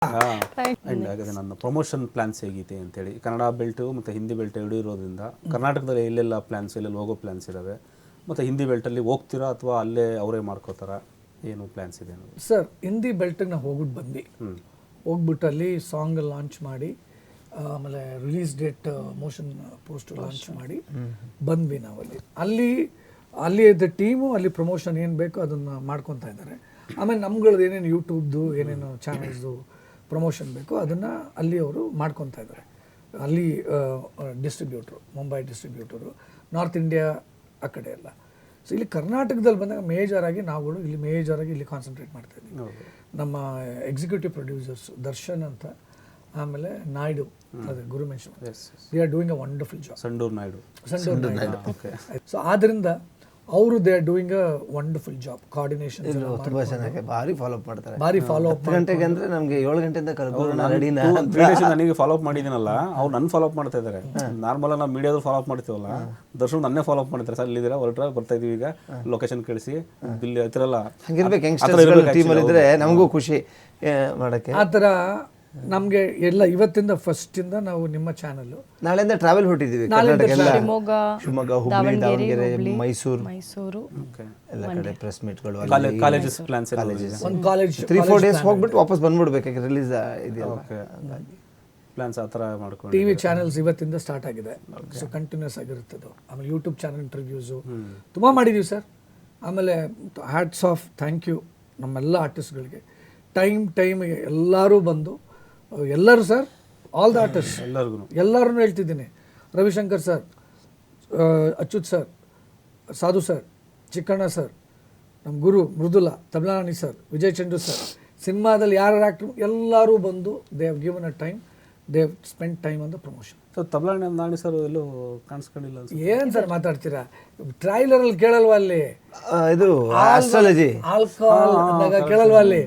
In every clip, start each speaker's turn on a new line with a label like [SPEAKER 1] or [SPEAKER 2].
[SPEAKER 1] And ಹಾಗಾದರೆ ನನ್ನ promotion plans ಹೇಗಿದೆ ಅಂತೇಳಿ ಕನ್ನಡ ಬೆಲ್ಟು ಮತ್ತು ಹಿಂದಿ ಬೆಲ್ಟ್ ಎರಡೂ ಇರೋದ್ರಿಂದ ಕರ್ನಾಟಕದಲ್ಲಿ ಎಲ್ಲೆಲ್ಲ ಪ್ಲ್ಯಾನ್ಸ್ ಎಲ್ಲೆಲ್ಲಿ ಹೋಗೋ ಪ್ಲ್ಯಾನ್ಸ್ ಇದ್ದಾವೆ ಮತ್ತು ಹಿಂದಿ ಬೆಲ್ಟಲ್ಲಿ ಹೋಗ್ತೀರಾ ಅಥವಾ ಅಲ್ಲೇ ಅವರೇ ಮಾಡ್ಕೋತಾರಾ ಏನು ಪ್ಲ್ಯಾನ್ಸ್ ಇದೆ ಅನ್ನೋದು?
[SPEAKER 2] ಸರ್ ಹಿಂದಿ ಬೆಲ್ಟಿಗೆ ನಾವು ಹೋಗ್ಬಿಟ್ಟು ಹೋಗ್ಬಿಟ್ಟು ಅಲ್ಲಿ ಸಾಂಗ್ ಲಾಂಚ್ ಮಾಡಿ ಆಮೇಲೆ release date motion post launch ಮಾಡಿ ಬಂದ್ವಿ ನಾವಲ್ಲಿ ಅಲ್ಲಿ ಟೀಮು ಅಲ್ಲಿ ಪ್ರಮೋಷನ್ ಏನು ಬೇಕೋ ಅದನ್ನು ಮಾಡ್ಕೊತಾ ಇದ್ದಾರೆ. ಆಮೇಲೆ ನಮ್ಗಳದ್ದು ಏನೇನು ಯೂಟ್ಯೂಬ್ದು ಏನೇನು ಚಾನಲ್ಸ್ದು ಪ್ರಮೋಷನ್ ಬೇಕೋ ಅದನ್ನು ಅಲ್ಲಿ ಅವರು ಮಾಡ್ಕೊತಾ ಇದ್ದಾರೆ. ಅಲ್ಲಿ ಡಿಸ್ಟ್ರಿಬ್ಯೂಟ್ರು, ಮುಂಬೈ ಡಿಸ್ಟ್ರಿಬ್ಯೂಟರು, ನಾರ್ತ್ ಇಂಡಿಯಾ ಆ ಕಡೆ ಎಲ್ಲ. ಸೊ ಇಲ್ಲಿ ಕರ್ನಾಟಕದಲ್ಲಿ ಬಂದಾಗ ಮೇಜರಾಗಿ ನಾವುಗಳು ಇಲ್ಲಿ ಮೇಜರಾಗಿ ಇಲ್ಲಿ ಕಾನ್ಸಂಟ್ರೇಟ್ ಮಾಡ್ತಾ ಇದ್ದೀವಿ. ನಮ್ಮ ಎಕ್ಸಿಕ್ಯೂಟಿವ್ ಪ್ರೊಡ್ಯೂಸರ್ಸ್ ದರ್ಶನ್ ಅಂತ, ಆಮೇಲೆ ನಾಯ್ಡು, ಅದೇ ಗುರು mention, they are doing a wonderful job.
[SPEAKER 1] Sandur Naidu.
[SPEAKER 2] So ಆದ್ದರಿಂದ ಅವರು they are doing a wonderful job. Coordination
[SPEAKER 3] ತುಂಬಾ ಚೆನ್ನಾಗಿ ಭಾರಿ ಫಾಲೋ ಅಪ್ ಮಾಡ್ತಾರೆ.
[SPEAKER 2] ಭಾರಿ ಫಾಲೋ ಅಪ್.
[SPEAKER 3] 10 ಗಂಟೆಗೆ ಅಂದ್ರೆ ನಮಗೆ 7 ಗಂಟೆಯಿಂದ
[SPEAKER 1] ನನಗೆ ಫಾಲೋ ಅಪ್ ಮಾಡಿದ್ದೀನಲ್ಲ, ಅವ್ರು ನನ್ನ ಫಾಲೋ ಅಪ್ ಮಾಡ್ತಾ ಇದ್ದಾರೆ. ನಾರ್ಮಲ್ ನಾವು ಮೀಡಿಯಾದ್ರು ಫಾಲೋ ಅಪ್ ಮಾಡ್ತೀವಲ್ಲ, ದರ್ಶನ್ ನನ್ನೇ ಫಾಲೋ ಅಪ್ ಮಾಡ್ತಾರೆ. ಸರ್ ಇಲ್ಲಿದ್ದೀರಾ, ಹೊರಟ್ರ ಬರ್ತಾ ಇದೀವಿ, ಈಗ ಲೊಕೇಶನ್ ಕಳಿಸಿ ಬಿಲ್ ಹತ್ತಿರಲ್ಲ.
[SPEAKER 3] ಹಂಗಿರ್ಬೇಕು, ಯಂಗ್ಸ್ಟರ್ಸ್ ಟೀಮಲ್ಲಿ ಇದ್ರೆ ನಮಗೂ ಖುಷಿ ಮಾಡಕ್ಕೆ.
[SPEAKER 2] ಆ ಥರ ನಮಗೆ ಎಲ್ಲ ಇವತ್ತಿಂದ ಫಸ್ಟಿಂದ ನಾವು ನಿಮ್ಮ ಚಾನಲ್
[SPEAKER 3] ನಾಳೆಯಿಂದ ಟ್ರಾವೆಲ್ ಹೊರಟಿದ್ದೀವಿ. ಶಿವಮೊಗ್ಗ, ಹುಬ್ಬಳ್ಳಿ, ದಾವಣಗೆರೆ, ಮೈಸೂರು ಎಲ್ಲ ಕಡೆ ಪ್ರೆಸ್ ಮೀಟ್ಗಳು,
[SPEAKER 1] ಕಾಲೇಜಸ್ ಪ್ಲಾನ್ಸ್
[SPEAKER 2] ಒಂದು ಕಾಲೇಜ್
[SPEAKER 3] 3-4 ಡೇಸ್ ಹೋಗ್ಬಿಟ್ಟು ವಾಪಸ್ ಬಂದ್ಬಿಡ್ಬೇಕು. ರಿಲೀಸ್ ಇದೆಯಲ್ಲ,
[SPEAKER 1] ಪ್ಲಾನ್ಸ್ ಆ ಥರ ಮಾಡ್ಕೊಂಡು
[SPEAKER 2] ಟಿವಿ ಚಾನೆಲ್ಸ್ ಇವತ್ತಿಂದ ಸ್ಟಾರ್ಟ್ ಆಗಿದೆ. ಸೊ ಕಂಟಿನ್ಯೂಸ್ ಆಗಿರುತ್ತದು. ಆಮೇಲೆ ಯೂಟ್ಯೂಬ್ ಚಾನಲ್ ಇಂಟರ್ವ್ಯೂಸು ತುಂಬ ಮಾಡಿದ್ದೀವಿ ಸರ್. ಆಮೇಲೆ ಹ್ಯಾಟ್ಸ್ ಆಫ್, ಥ್ಯಾಂಕ್ ಯು ನಮ್ಮೆಲ್ಲ ಆರ್ಟಿಸ್ಟ್ಗಳಿಗೆ. ಟೈಮಿಗೆ ಎಲ್ಲರೂ ಬಂದು ಎಲ್ಲರೂ ಸರ್, ಆಲ್ ದ ಆರ್ಟಿಸ್ಟ್ ಎಲ್ಲರೂ ಹೇಳ್ತಿದ್ದೀನಿ. Ravishankar sir, Achyut sir, Sadhu sir, Chikkanna sir, ನಮ್ಮ ಗುರು ಮೃದುಲಾ, ತಬ್ಲಾನಿ ಸರ್, ವಿಜಯ್ ಚಂದ್ರು ಸರ್, ಸಿನಿಮಾದಲ್ಲಿ ಯಾರು ಆ್ಯಕ್ಟರ್ ಎಲ್ಲರೂ ಬಂದು they have given a time, they have spend time on the promotion.
[SPEAKER 1] So Tablani sir ಎಲ್ಲೂ ಕಾಣಿಸ್ಕೊಂಡಿಲ್ಲ.
[SPEAKER 2] ಏನು ಸರ್ ಮಾತಾಡ್ತೀರಾ? ಟ್ರೈಲರಲ್ಲಿ ಕೇಳಲ್ವಾ? ಅಲ್ಲಿ
[SPEAKER 3] ಇದು ಆಸ್ಟ್ರಾಲಜಿ
[SPEAKER 2] ಆಲ್ಕೋಹಾಲ್ ಅಂದಾಗ ಕೇಳಲ್ವಾ? ಅಲ್ಲಿ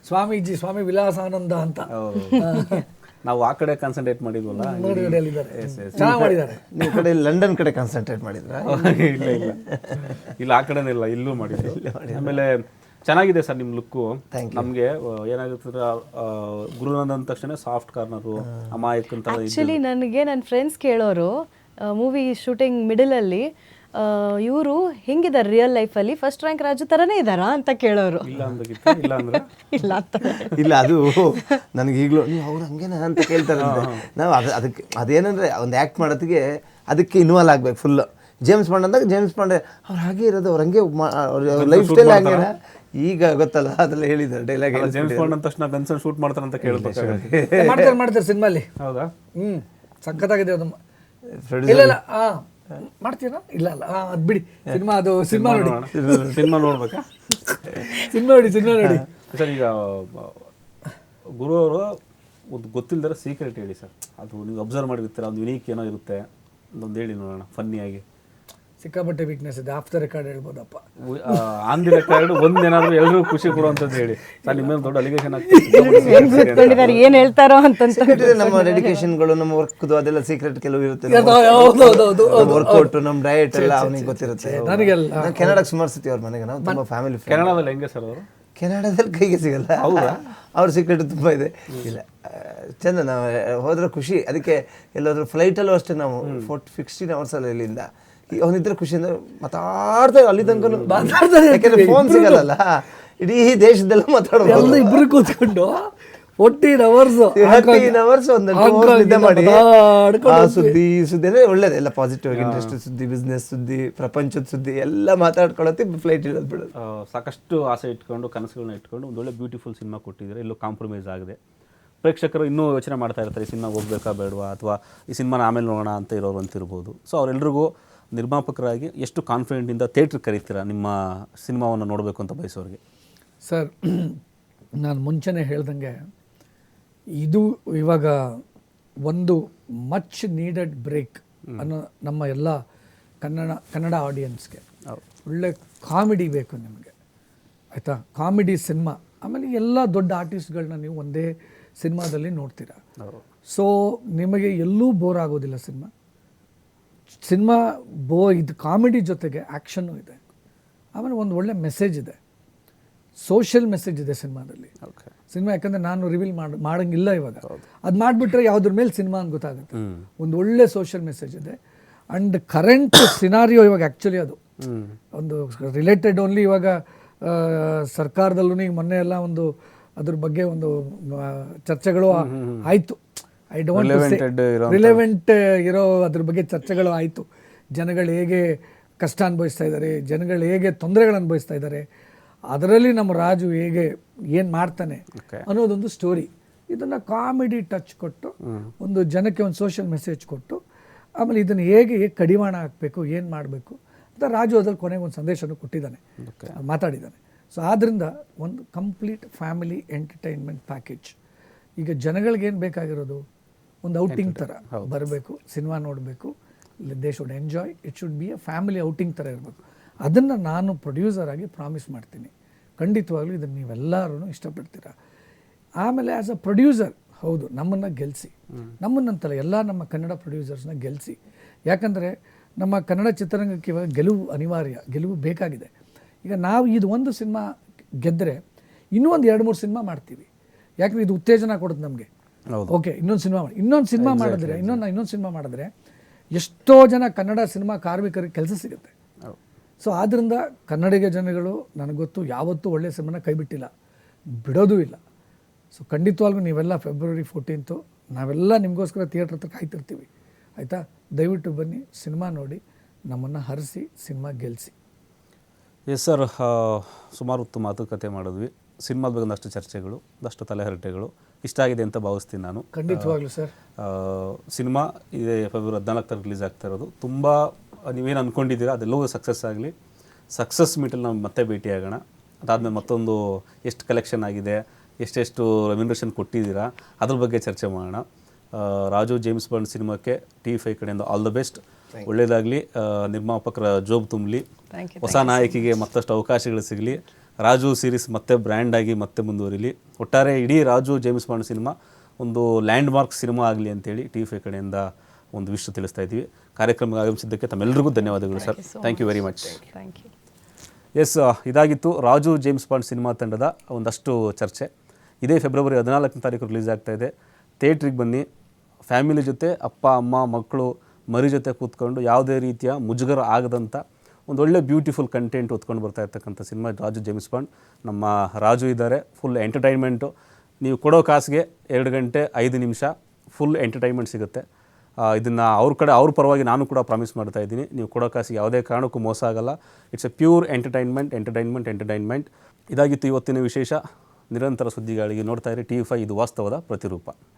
[SPEAKER 2] ಸ್ವಾಮಿ ವಿಲಾಸಾನಂದ ಅಂತ
[SPEAKER 1] ನಾವು ಆ ಕಡೆ ಕಾನ್ಸಂಟ್ರೇಟ್ ಮಾಡಿದ್ವಲ್ಲ,
[SPEAKER 2] ಚೆನ್ನಾಗಿ ಮಾಡಿದ್ದಾರೆ.
[SPEAKER 3] ನೀವು ಕಡೆ ಲಂಡನ್ ಕಡೆ ಕಾನ್ಸಂಟ್ರೇಟ್ ಮಾಡಿದ್ರ?
[SPEAKER 1] ಇಲ್ಲ ಆ ಕಡೆನೇ ಇಲ್ಲ, ಇಲ್ಲೂ ಮಾಡಿದ್ರು. ಆಮೇಲೆ ಚೆನ್ನಾಗಿದೆ ಸರ್ ನಿಮ್ಮ ಲುಕ್ಕು. ನಮಗೆ ಏನಾಗುತ್ತೆ ಗುರುನಂದ್ ಅಂದ ತಕ್ಷಣ ಸಾಫ್ಟ್ ಕಾರ್ನರು, ಅಮಾಯಕ್ ಅಂತ.
[SPEAKER 4] ಆ್ಯಕ್ಚುಲಿ ನನಗೆ ನನ್ನ ಫ್ರೆಂಡ್ಸ್ ಕೇಳೋರು ಮೂವಿ ಶೂಟಿಂಗ್ ಮಿಡಲಲ್ಲಿ ಇವರು ಹೆಂಗಿದ್ದಾರೆ ರಿಯಲ್ ಲೈಫಲ್ಲಿ, ಫಸ್ಟ್ ರ್ಯಾಂಕ್ ರಾಜು ಥರನೇ ಇದ್ದಾರಾ ಅಂತ ಕೇಳೋರು.
[SPEAKER 3] ಇಲ್ಲ ಅದು ನನಗೆ ಈಗಲೂ ನೀವು ಅವ್ರು ಹಂಗೇನ ಅಂತ ಕೇಳ್ತಾರೆ. ನಾವು ಅದಕ್ಕೆ ಅದೇನಂದರೆ ಒಂದು ಆ್ಯಕ್ಟ್ ಮಾಡೋದಕ್ಕೆ ಅದಕ್ಕೆ ಇನ್ವಾಲ್ವ್ ಆಗಬೇಕು ಫುಲ್. ಜೇಮ್ಸ್ ಬಾಂಡ್ ಅಂದಾಗ ಜೇಮ್ಸ್ ಬಾಂಡ್ ಅವ್ರು ಹಾಗೆ ಇರೋದು, ಅವ್ರು ಹಂಗೆ ಲೈಫ್ ಸ್ಟೈಲ್ ಹಂಗೆ. ಈಗ ಗೊತ್ತಲ್ಲ ಅದೆಲ್ಲ ಹೇಳಿದ್ದಾರೆ ಡೈಲಾಗ್.
[SPEAKER 1] ಜೇಮ್ಸ್ ಬಾಂಡ್ ಅಂದ ತಕ್ಷಣ ಬೆನ್ಸನ್ ಶೂಟ್ ಮಾಡ್ತಾರೆ ಅಂತ
[SPEAKER 2] ಮಾಡ್ತಾರೆ ಸಿನಿಮಾಲಿ.
[SPEAKER 1] ಹೌದಾ?
[SPEAKER 2] ಸಖತ್ತಾಗಿದೆ ಅದು. ಇಲ್ಲ ಮಾಡ್ತೀರಾ? ಇಲ್ಲ ಅದು ಬಿಡಿ. ಸಿನಿಮಾ ನೋಡಿ
[SPEAKER 1] ಸಿನಿಮಾ ನೋಡ್ಬೇಕಾ?
[SPEAKER 2] ಸಿನಿಮಾ ನೋಡಿ
[SPEAKER 1] ಸರ್. ಈಗ ಗುರು ಅವರು ಒಂದು ಗೊತ್ತಿಲ್ಲದ ಸೀಕ್ರೆಟ್ ಹೇಳಿ ಸರ್. ಅದು ನೀವು ಅಬ್ಸರ್ವ್ ಮಾಡಿರ್ತೀರ, ಒಂದು ಯುನೀಕ್ ಏನೋ ಇರುತ್ತೆ, ಒಂದೊಂದು ಹೇಳಿ ನೋಡೋಣ ಫನ್ನಿಯಾಗಿ.
[SPEAKER 2] ಸಿಕ್ಕಾಪಟ್ಟೆ ವೀಕ್ನೆಸ್ ಇದೆ. ಆಫ್ ದ ರೆಕಾರ್ಡ್ ಹೇಳ್ಬೋದಪ್ಪ.
[SPEAKER 1] ಆನ್ ದಿ ರೆಕಾರ್ಡ್ ಒಂದೇನಾದ್ರು ಎಲ್ಲರೂ ಖುಷಿ ಕೊಡುವಂಥದ್ದು ಹೇಳಿ ಸರ್. ನಿಮ್ಮ ದೊಡ್ಡ ಅಲಿಗೇಷನ್
[SPEAKER 4] ಏನ್ ಹೇಳ್ತಾರೋ ಅಂತ.
[SPEAKER 3] ನಮ್ಮ ಡೆಡಿಕೇಶನ್ಗಳು, ನಮ್ಮ ವರ್ಕ್ ಅದೆಲ್ಲ ಸೀಕ್ರೆಟ್ ಕೆಲವು ಇರುತ್ತೆ. ವರ್ಕೌಟ್, ನಮ್ಮ ಡಯಟ್ ಎಲ್ಲ ಅವನಿಗೆ ಗೊತ್ತಿರುತ್ತೆ.
[SPEAKER 2] ನನಗೆಲ್ಲ
[SPEAKER 3] ಕೆನಡಾಕ್ಕೆ ಸುಮಾರು ಸತಿ ಅವ್ರ ಮನೆಗೆ ನಾವು ತುಂಬ ಫ್ಯಾಮಿಲಿ.
[SPEAKER 1] ಕೆನಡಾದಲ್ಲಿ ಹೆಂಗೆ ಸರ್ ಅವರು?
[SPEAKER 3] ಕೆನಡಾದಲ್ಲಿ ಕೈಗೆ ಸಿಗಲ್ಲ. ಹೌದಾ? ಅವ್ರ ಸೀಕ್ರೆಟ್ ತುಂಬ ಇದೆ. ಇಲ್ಲ ಚಂದ, ನಾವು ಹೋದ್ರೆ ಖುಷಿ. ಅದಕ್ಕೆ ಎಲ್ಲಾದ್ರೂ ಫ್ಲೈಟಲ್ಲೂ ಅಷ್ಟೇ ನಾವು 16 hours ಅಲ್ಲಿ ಇಲ್ಲಿಂದ ಅವನಿದ್ರೆ ಖುಷಿಯಿಂದ ಮಾತಾಡ್ತಾರೆ ಅಲ್ಲಿ ತನಕ. ಯಾಕೆಂದ್ರೆ ಫೋನ್ ಸಿಗಲ್ಲ, ಇಡೀ ದೇಶದೆಲ್ಲ ಮಾತಾಡೋದು.
[SPEAKER 2] ಇಬ್ರು ಕೂತ್ಕೊಂಡು 14 hours
[SPEAKER 3] ಒಂದು ನಿದ್ದೆ ಮಾಡಿ ಸುದ್ದಿ ಅಂದ್ರೆ ಒಳ್ಳೇದು. ಎಲ್ಲ ಪಾಸಿಟಿವ್ ಆಗಿ ಇಂಡಸ್ಟ್ರಿ ಸುದ್ದಿ, ಬಿಸ್ನೆಸ್ ಸುದ್ದಿ, ಪ್ರಪಂಚದ ಸುದ್ದಿ ಎಲ್ಲ ಮಾತಾಡ್ಕೊಳತ್ತೆ. ಫ್ಲೈಟ್ ಇಡೋದು ಬಿಡೋದು.
[SPEAKER 1] ಸಾಕಷ್ಟು ಆಸೆ ಇಟ್ಕೊಂಡು, ಕನಸುಗಳನ್ನ ಇಟ್ಕೊಂಡು ಒಂದು ಒಳ್ಳೆ ಬ್ಯೂಟಿಫುಲ್ ಸಿನಿಮಾ ಕೊಟ್ಟಿದ್ದಾರೆ. ಎಲ್ಲೂ ಕಾಂಪ್ರಮೈಸ್ ಆಗಿದೆ. ಪ್ರೇಕ್ಷಕರು ಇನ್ನೂ ಯೋಚನೆ ಮಾಡ್ತಾ ಇರ್ತಾರೆ, ಈ ಸಿನಿಮಾ ಹೋಗ್ಬೇಕಾ ಬೇಡವಾ, ಅಥವಾ ಈ ಸಿನಿಮಾನ ಆಮೇಲೆ ನೋಡೋಣ ಅಂತ ಇರೋರು ಅಂತಿರ್ಬೋದು. ಸೊ ಅವರೆಲ್ಲರಿಗೂ ನಿರ್ಮಾಪಕರಾಗಿ ಎಷ್ಟು ಕಾನ್ಫಿಡೆಂಟಿಂದ ಥಿಯೇಟ್ರಿಗೆ ಕರೀತೀರಾ ನಿಮ್ಮ ಸಿನಿಮಾವನ್ನು ನೋಡಬೇಕು ಅಂತ ಬಯಸೋರಿಗೆ?
[SPEAKER 2] ಸರ್, ನಾನು ಮುಂಚೆನೇ ಹೇಳ್ದಂಗೆ ಇದು ಇವಾಗ ಒಂದು ಮಚ್ ನೀಡೆಡ್ ಬ್ರೇಕ್ ಅನ್ನೋ ನಮ್ಮ ಎಲ್ಲ ಕನ್ನಡ ಆಡಿಯನ್ಸ್ಗೆ. ಒಳ್ಳೆ ಕಾಮಿಡಿ ಬೇಕು ನಿಮಗೆ, ಆಯಿತಾ? Comedy cinema. ಆಮೇಲೆ ಎಲ್ಲ ದೊಡ್ಡ ಆರ್ಟಿಸ್ಟ್ಗಳನ್ನ ನೀವು ಒಂದೇ ಸಿನಿಮಾದಲ್ಲಿ ನೋಡ್ತೀರಾ. ಸೊ ನಿಮಗೆ ಎಲ್ಲೂ ಬೋರ್ ಆಗೋದಿಲ್ಲ ಸಿನಿಮಾ. ಇದು ಕಾಮಿಡಿ ಜೊತೆಗೆ ಆ್ಯಕ್ಷನ್ನು ಇದೆ, ಆಮೇಲೆ ಒಂದು ಒಳ್ಳೆ ಮೆಸೇಜ್ ಇದೆ. ಸೋಷಿಯಲ್ ಮೆಸೇಜ್ ಇದೆ ಸಿನಿಮಾದಲ್ಲಿ.
[SPEAKER 1] ಓಕೆ.
[SPEAKER 2] ಸಿನಿಮಾ ಯಾಕಂದರೆ ನಾನು ರಿವೀಲ್ ಮಾಡಂಗಿಲ್ಲ ಇವಾಗ. ಅದು ಮಾಡಿಬಿಟ್ರೆ ಯಾವುದ್ರ ಮೇಲೆ ಸಿನಿಮಾ ಅಂತ ಗೊತ್ತಾಗುತ್ತೆ. ಒಂದು ಒಳ್ಳೆ ಸೋಷಿಯಲ್ ಮೆಸೇಜ್ ಇದೆ. ಆ್ಯಂಡ್ ಕರೆಂಟ್ ಸಿನಾರಿಯೋ ಇವಾಗ ಆ್ಯಕ್ಚುಲಿ ಅದು ಒಂದು ರಿಲೇಟೆಡ್ ಓನ್ಲಿ ಇವಾಗ ಸರ್ಕಾರದಲ್ಲೂ ಈಗ ಮೊನ್ನೆ ಎಲ್ಲ ಒಂದು ಅದ್ರ ಬಗ್ಗೆ ಒಂದು ಚರ್ಚೆಗಳು ಆಯಿತು. ಐ ಡೋಂಟ್ ರಿಲೆವೆಂಟ್ ಇರೋ ಅದ್ರ ಬಗ್ಗೆ ಚರ್ಚೆಗಳು ಆಯಿತು. ಜನಗಳು ಹೇಗೆ ಕಷ್ಟ ಅನುಭವಿಸ್ತಾ ಇದ್ದಾರೆ, ಜನಗಳು ಹೇಗೆ ತೊಂದರೆಗಳು ಅನುಭವಿಸ್ತಾ ಇದ್ದಾರೆ, ಅದರಲ್ಲಿ ನಮ್ಮ ರಾಜು ಹೇಗೆ ಏನು ಮಾಡ್ತಾನೆ ಅನ್ನೋದೊಂದು ಸ್ಟೋರಿ. ಇದನ್ನು ಕಾಮಿಡಿ ಟಚ್ ಕೊಟ್ಟು ಒಂದು ಜನಕ್ಕೆ ಒಂದು ಸೋಷಿಯಲ್ ಮೆಸೇಜ್ ಕೊಟ್ಟು ಆಮೇಲೆ ಇದನ್ನು ಹೇಗೆ ಕಡಿವಾಣ ಹಾಕಬೇಕು, ಏನು ಮಾಡಬೇಕು ಅಂತ ರಾಜು ಅದ್ರಲ್ಲಿ ಕೊನೆಗೆ ಒಂದು ಸಂದೇಶನೂ ಕೊಟ್ಟಿದ್ದಾನೆ, ಮಾತಾಡಿದ್ದಾನೆ. ಸೊ ಆದ್ದರಿಂದ ಒಂದು ಕಂಪ್ಲೀಟ್ ಫ್ಯಾಮಿಲಿ ಎಂಟರ್ಟೈನ್ಮೆಂಟ್ ಪ್ಯಾಕೇಜ್. ಈಗ ಜನಗಳಿಗೇನು ಬೇಕಾಗಿರೋದು ಒಂದು ಔಟಿಂಗ್ ಥರ ಬರಬೇಕು, ಸಿನಿಮಾ ನೋಡಬೇಕು, they should enjoy, it should be A family outing ಥರ ಇರಬೇಕು. ಅದನ್ನು ನಾನು ಪ್ರೊಡ್ಯೂಸರ್ ಆಗಿ ಪ್ರಾಮಿಸ್ ಮಾಡ್ತೀನಿ. ಖಂಡಿತವಾಗ್ಲೂ ಇದನ್ನು ನೀವೆಲ್ಲರೂ ಇಷ್ಟಪಡ್ತೀರಾ. ಆಮೇಲೆ ಆ್ಯಸ್ ಅ ಪ್ರೊಡ್ಯೂಸರ್ ಹೌದು ನಮ್ಮನ್ನು ಗೆಲ್ಲಿಸಿ, ನಮ್ಮನ್ನಂತಲ್ಲ ಎಲ್ಲ ನಮ್ಮ ಕನ್ನಡ ಪ್ರೊಡ್ಯೂಸರ್ಸ್ನ ಗೆಲ್ಲಿಸಿ. ಯಾಕಂದರೆ ನಮ್ಮ ಕನ್ನಡ ಚಿತ್ರರಂಗಕ್ಕೆ ಇವಾಗ ಗೆಲುವು ಅನಿವಾರ್ಯ, ಗೆಲುವು ಬೇಕಾಗಿದೆ. ಈಗ ನಾವು ಇದು ಒಂದು ಸಿನಿಮಾ ಗೆದ್ದರೆ ಇನ್ನೂ ಒಂದು 2-3 ಸಿನಿಮಾ ಮಾಡ್ತೀವಿ. ಯಾಕಂದರೆ ಇದು ಉತ್ತೇಜನ ಕೊಡುತ್ತೆ ನಮಗೆ. ಓಕೆ, ಇನ್ನೊಂದು ಸಿನಿಮಾ ಮಾಡಿದ್ರೆ ಇನ್ನೊಂದು ಸಿನಿಮಾ ಮಾಡಿದ್ರೆ ಎಷ್ಟೋ ಜನ ಕನ್ನಡ ಸಿನಿಮಾ ಕಾರ್ಮಿಕರಿಗೆ ಕೆಲಸ ಸಿಗುತ್ತೆ. ಸೊ ಆದ್ದರಿಂದ ಕನ್ನಡಿಗ ಜನಗಳು ನನಗೆ ಗೊತ್ತು ಯಾವತ್ತೂ ಒಳ್ಳೆಯ ಸಿನಿಮಾನ ಕೈ ಬಿಟ್ಟಿಲ್ಲ, ಬಿಡೋದೂ ಇಲ್ಲ. ಸೊ ಖಂಡಿತವಾಗ್ಲೂ ನೀವೆಲ್ಲ ಫೆಬ್ರವರಿ 14 ನಾವೆಲ್ಲ ನಿಮಗೋಸ್ಕರ ಥಿಯೇಟ್ರ್ ಹತ್ರ ಕಾಯ್ತಿರ್ತೀವಿ, ಆಯಿತಾ? ದಯವಿಟ್ಟು ಬನ್ನಿ, ಸಿನಿಮಾ ನೋಡಿ, ನಮ್ಮನ್ನು ಹರಿಸಿ, ಸಿನಿಮಾ ಗೆಲ್ಲಿಸಿ.
[SPEAKER 1] ಎಸ್ ಸರ್, ಸುಮಾರು ಹೊತ್ತು ಮಾತುಕತೆ ಮಾಡಿದ್ವಿ. ಸಿನಿಮಾದ ಬಗ್ಗೆ ಒಂದಷ್ಟು ಚರ್ಚೆಗಳು, ಒಂದಷ್ಟು ತಲೆಹರಟೆಗಳು ಇಷ್ಟ ಆಗಿದೆ ಅಂತ ಭಾವಿಸ್ತೀನಿ ನಾನು.
[SPEAKER 2] ಖಂಡಿತವಾಗ್ಲೂ ಸರ್.
[SPEAKER 1] ಸಿನಿಮಾ ಇದೆ ಫೆಬ್ರವರಿ 14 ರಿಲೀಸ್ ಆಗ್ತಾ ಇರೋದು. ತುಂಬ ನೀವೇನು ಅಂದ್ಕೊಂಡಿದ್ದೀರಾ ಅದೆಲ್ಲವೂ ಸಕ್ಸಸ್ ಆಗಲಿ. ಸಕ್ಸಸ್ ಮೀಟಲ್ಲಿ ನಾವು ಮತ್ತೆ ಭೇಟಿಯಾಗೋಣ. ಅದಾದಮೇಲೆ ಮತ್ತೊಂದು ಎಷ್ಟು ಕಲೆಕ್ಷನ್ ಆಗಿದೆ, ಎಷ್ಟೆಷ್ಟು ರೆಮ್ಯುನರೇಷನ್ ಕೊಟ್ಟಿದ್ದೀರಾ ಅದ್ರ ಬಗ್ಗೆ ಚರ್ಚೆ ಮಾಡೋಣ. ರಾಜು ಜೇಮ್ಸ್ ಬಾಂಡ್ ಸಿನಿಮಾಕ್ಕೆ TV5 ಕಡೆಯಿಂದ ಆಲ್ ದ ಬೆಸ್ಟ್. ಒಳ್ಳೆಯದಾಗಲಿ, ನಿರ್ಮಾಪಕರ ಜೋಬ್ ತುಂಬಲಿ, ಹೊಸ ನಾಯಕಿಗೆ ಮತ್ತಷ್ಟು ಅವಕಾಶಗಳು ಸಿಗಲಿ, ರಾಜು ಸೀರೀಸ್ ಮತ್ತೆ ಬ್ರ್ಯಾಂಡ್ ಆಗಿ ಮತ್ತೆ ಮುಂದುವರಿಲಿ. ಒಟ್ಟಾರೆ ಇಡೀ ರಾಜು ಜೇಮ್ಸ್ ಬಾಂಡ್ ಸಿನಿಮಾ ಒಂದು ಲ್ಯಾಂಡ್ ಮಾರ್ಕ್ ಸಿನಿಮಾ ಆಗಲಿ ಅಂತೇಳಿ TV5 ಕಡೆಯಿಂದ ಒಂದು ವಿಷಯ ತಿಳಿಸ್ತಾ ಇದ್ದೀವಿ. ಕಾರ್ಯಕ್ರಮಕ್ಕೆ ಆಗಮಿಸಿದ್ದಕ್ಕೆ ತಮ್ಮೆಲ್ಲರಿಗೂ ಧನ್ಯವಾದಗಳು sir. Thank you very much. Yes, ಇದಾಗಿತ್ತು ರಾಜು ಜೇಮ್ಸ್ ಬಾಂಡ್ ಸಿನಿಮಾ ತಂಡದ ಒಂದಷ್ಟು ಚರ್ಚೆ. ಇದೇ ಫೆಬ್ರವರಿ 14ನೇ ತಾರೀಕು ರಿಲೀಸ್ ಆಗ್ತಾ ಇದೆ. ಥಿಯೇಟ್ರಿಗೆ ಬನ್ನಿ, ಫ್ಯಾಮಿಲಿ ಜೊತೆ, ಅಪ್ಪ ಅಮ್ಮ ಮಕ್ಕಳು ಮರಿ ಜೊತೆ ಕೂತ್ಕೊಂಡು ಯಾವುದೇ ರೀತಿಯ ಮುಜುಗರ ಆಗದಂಥ ಒಂದು ಒಳ್ಳೆ ಬ್ಯೂಟಿಫುಲ್ ಕಂಟೆಂಟ್ ಹೊತ್ಕೊಂಡು ಬರ್ತಾ ಇರ್ತಕ್ಕಂಥ ಸಿನಿಮಾ ರಾಜು ಜೇಮ್ಸ್ ಬಾಂಡ್. ನಮ್ಮ ರಾಜು ಇದ್ದಾರೆ, ಫುಲ್ ಎಂಟರ್ಟೈನ್ಮೆಂಟು. ನೀವು ಕೊಡೋ ಕಾಸಿಗೆ 2 ಗಂಟೆ 5 ನಿಮಿಷ ಫುಲ್ ಎಂಟರ್ಟೈನ್ಮೆಂಟ್ ಸಿಗುತ್ತೆ. ಇದನ್ನು ಅವ್ರ ಪರವಾಗಿ ನಾನು ಕೂಡ ಪ್ರಾಮಿಸ್ ಮಾಡ್ತಾ ಇದ್ದೀನಿ. ನೀವು ಕೊಡೋ ಕಾಸಿಗೆ ಯಾವುದೇ ಕಾರಣಕ್ಕೂ ಮೋಸ ಆಗಲ್ಲ. It's A pure entertainment. ಇದಾಗಿತ್ತು ಇವತ್ತಿನ ವಿಶೇಷ. ನಿರಂತರ ಸುದ್ದಿಗಳಿಗೆ ನೋಡ್ತಾ ಇರಿ TV5, ಇದು ವಾಸ್ತವದ ಪ್ರತಿರೂಪ.